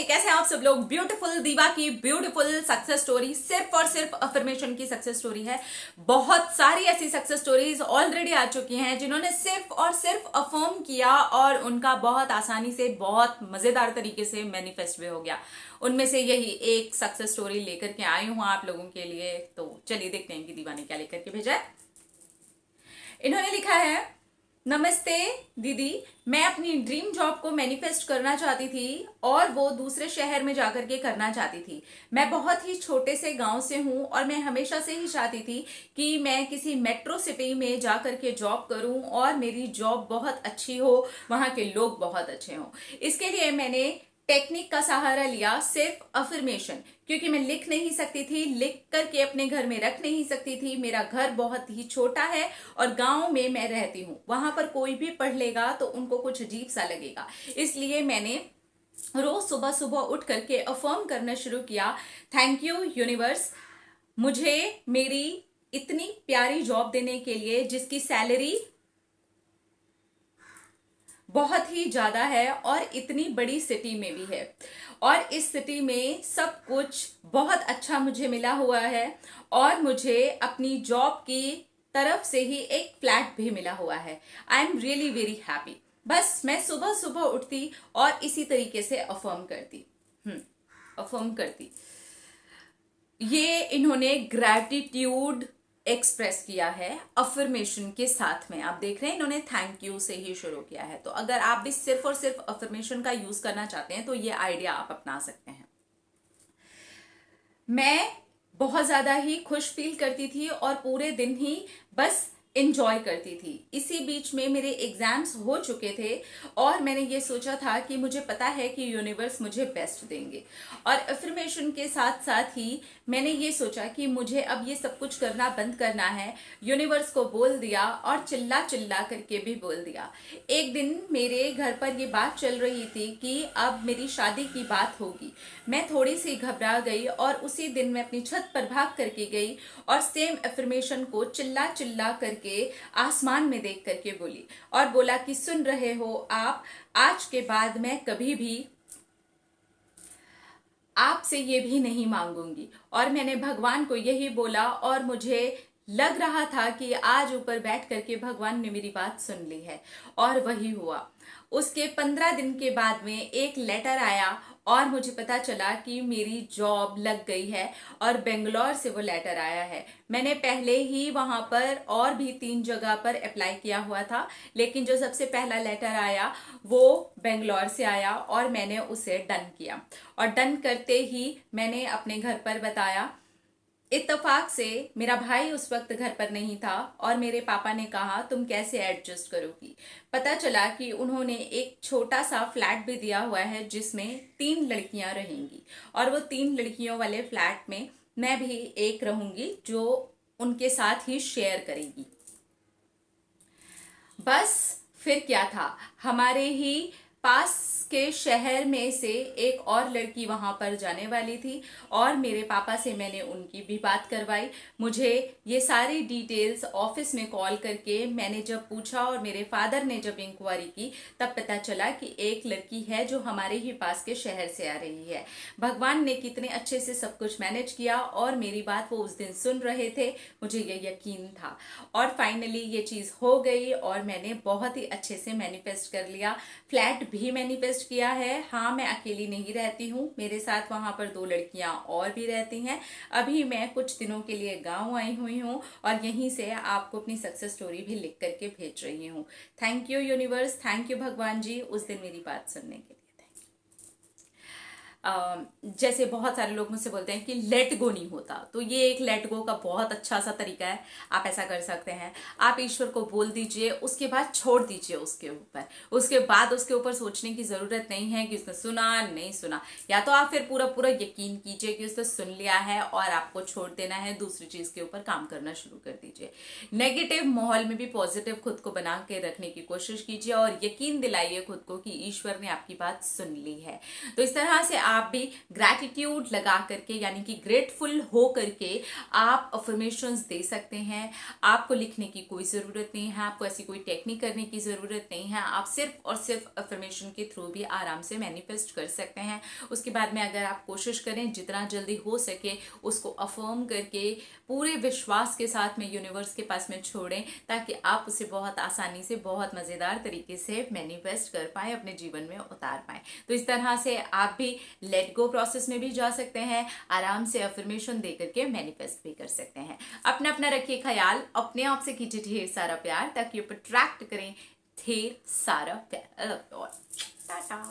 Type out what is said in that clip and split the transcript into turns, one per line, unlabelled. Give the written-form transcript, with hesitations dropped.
कैसे हैं आप सब लोग। ब्यूटीफुल दीवा की ब्यूटीफुल सक्सेस स्टोरी सिर्फ और सिर्फ अफर्मेशन की सक्सेस स्टोरी है। बहुत सारी ऐसी सक्सेस स्टोरीज ऑलरेडी आ चुकी हैं जिन्होंने सिर्फ और सिर्फ अफर्म किया और उनका बहुत आसानी से बहुत मजेदार तरीके से मैनिफेस्ट भी हो गया। उनमें से यही एक सक्सेस स्टोरी लेकर के आई हूं आप लोगों के लिए। तो चलिए देखते हैं कि दीवा ने क्या लेकर के भेजा है। इन्होंने लिखा है, नमस्ते दीदी, मैं अपनी ड्रीम जॉब को मैनिफेस्ट करना चाहती थी और वो दूसरे शहर में जाकर के करना चाहती थी। मैं बहुत ही छोटे से गांव से हूं और मैं हमेशा से ही चाहती थी कि मैं किसी मेट्रो सिटी में जाकर के जॉब करूं और मेरी जॉब बहुत अच्छी हो, वहां के लोग बहुत अच्छे हों। इसके लिए मैंने टेक्निक का सहारा लिया, सिर्फ अफर्मेशन, क्योंकि मैं लिख नहीं सकती थी, लिख करके अपने घर में रख नहीं सकती थी। मेरा घर बहुत ही छोटा है और गांव में मैं रहती हूँ, वहां पर कोई भी पढ़ लेगा तो उनको कुछ अजीब सा लगेगा। इसलिए मैंने रोज सुबह सुबह उठ करके अफर्म करना शुरू किया, थैंक यू यूनिवर्स, मुझे मेरी इतनी प्यारी जॉब देने के लिए जिसकी सैलरी बहुत ही ज्यादा है और इतनी बड़ी सिटी में भी है, और इस सिटी में सब कुछ बहुत अच्छा मुझे मिला हुआ है और मुझे अपनी जॉब की तरफ से ही एक फ्लैट भी मिला हुआ है। I am really very happy. बस मैं सुबह सुबह उठती और इसी तरीके से अफर्म करती। ये इन्होंने ग्रैटिट्यूड एक्सप्रेस किया है अफर्मेशन के साथ में। आप देख रहे हैं इन्होंने थैंक यू से ही शुरू किया है। तो अगर आप भी सिर्फ और सिर्फ अफर्मेशन का यूज करना चाहते हैं तो ये आइडिया आप अपना सकते हैं। मैं बहुत ज्यादा ही खुश फील करती थी और पूरे दिन ही बस इंजॉय करती थी। इसी बीच में मेरे एग्जाम्स हो चुके थे और मैंने ये सोचा था कि मुझे पता है कि यूनिवर्स मुझे बेस्ट देंगे, और अफर्मेशन के साथ साथ ही मैंने ये सोचा कि मुझे अब ये सब कुछ करना बंद करना है। यूनिवर्स को बोल दिया और चिल्ला चिल्ला करके भी बोल दिया। एक दिन मेरे घर पर ये बात चल रही थी कि अब मेरी शादी की बात होगी। मैं थोड़ी सी घबरा गई और उसी दिन मैं अपनी छत पर भाग करके गई और सेम अफर्मेशन को चिल्ला चिल्ला करके आसमान में देख करके बोली और बोला कि सुन रहे हो आप, आज के बाद मैं कभी भी आपसे ये भी नहीं मांगूंगी। और मैंने भगवान को यही बोला और मुझे लग रहा था कि आज ऊपर बैठ करके भगवान ने मेरी बात सुन ली है, और वही हुआ। उसके 15 दिन के बाद में एक लेटर आया और मुझे पता चला कि मेरी जॉब लग गई है, और बेंगलोर से वो लेटर आया है। मैंने पहले ही वहां पर और भी 3 जगह पर अप्लाई किया हुआ था, लेकिन जो सबसे पहला लेटर आया वो बेंगलोर से आया और मैंने उसे डन किया। और डन करते ही मैंने अपने घर पर बताया। इत्तेफाक से मेरा भाई उस वक्त घर पर नहीं था और मेरे पापा ने कहा तुम कैसे एडजस्ट करोगी। पता चला कि उन्होंने एक छोटा सा फ्लैट भी दिया हुआ है जिसमें 3 लड़कियां रहेंगी, और वो 3 लड़कियों वाले फ्लैट में मैं भी एक रहूंगी जो उनके साथ ही शेयर करेगी। बस फिर क्या था, हमारे ही पास के शहर में से एक और लड़की वहां पर जाने वाली थी और मेरे पापा से मैंने उनकी भी बात करवाई। मुझे ये सारी डिटेल्स ऑफिस में कॉल करके मैंने जब पूछा और मेरे फादर ने जब इंक्वायरी की तब पता चला कि एक लड़की है जो हमारे ही पास के शहर से आ रही है। भगवान ने कितने अच्छे से सब कुछ मैनेज किया और मेरी बात वो उस दिन सुन रहे थे, मुझे ये यकीन था। और फाइनली ये चीज हो गई और मैंने बहुत ही अच्छे से मैनिफेस्ट कर लिया। फ्लैट भी मैनिफेस्ट किया है। हाँ, मैं अकेली नहीं रहती हूँ, मेरे साथ वहां पर 2 लड़कियां और भी रहती हैं। अभी मैं कुछ दिनों के लिए गांव आई हुई हूँ और यहीं से आपको अपनी सक्सेस स्टोरी भी लिख करके भेज रही हूँ। Thank you universe, thank you भगवान जी उस दिन मेरी बात सुनने के लिए। जैसे बहुत सारे लोग मुझसे बोलते हैं कि लेट गो नहीं होता, तो ये एक लेट गो का बहुत अच्छा सा तरीका है। आप ऐसा कर सकते हैं, आप ईश्वर को बोल दीजिए, उसके बाद छोड़ दीजिए उसके ऊपर। उसके बाद उसके ऊपर सोचने की जरूरत नहीं है कि उसने सुना नहीं सुना, या तो आप फिर पूरा पूरा यकीन कीजिए कि उसने सुन लिया है और आपको छोड़ देना है, दूसरी चीज के ऊपर काम करना शुरू कर दीजिए। नेगेटिव माहौल में भी पॉजिटिव खुद को बना के रखने की कोशिश कीजिए और यकीन दिलाइए खुद को कि ईश्वर ने आपकी बात सुन ली है। तो इस तरह से आप भी ग्रैटिट्यूड लगा करके यानी कि ग्रेटफुल हो करके आप अफर्मेशंस दे सकते हैं। आपको लिखने की कोई ज़रूरत नहीं है, आपको ऐसी कोई टेक्निक करने की ज़रूरत नहीं है, आप सिर्फ और सिर्फ अफर्मेशन के थ्रू भी आराम से मैनिफेस्ट कर सकते हैं। उसके बाद में अगर आप कोशिश करें जितना जल्दी हो सके उसको अफर्म करके पूरे विश्वास के साथ में यूनिवर्स के पास में छोड़ें, ताकि आप उसे बहुत आसानी से बहुत मज़ेदार तरीके से मैनिफेस्ट कर पाएँ, अपने जीवन में उतार पाएँ। तो इस तरह से आप भी लेट गो प्रोसेस में भी जा सकते हैं, आराम से अफर्मेशन दे करके मैनिफेस्ट भी कर सकते हैं। अपना अपना रखिए ख्याल, अपने आप से कीजिए ढेर सारा प्यार, ताकि आप अट्रैक्ट करें ढेर सारा प्यार। टाटा।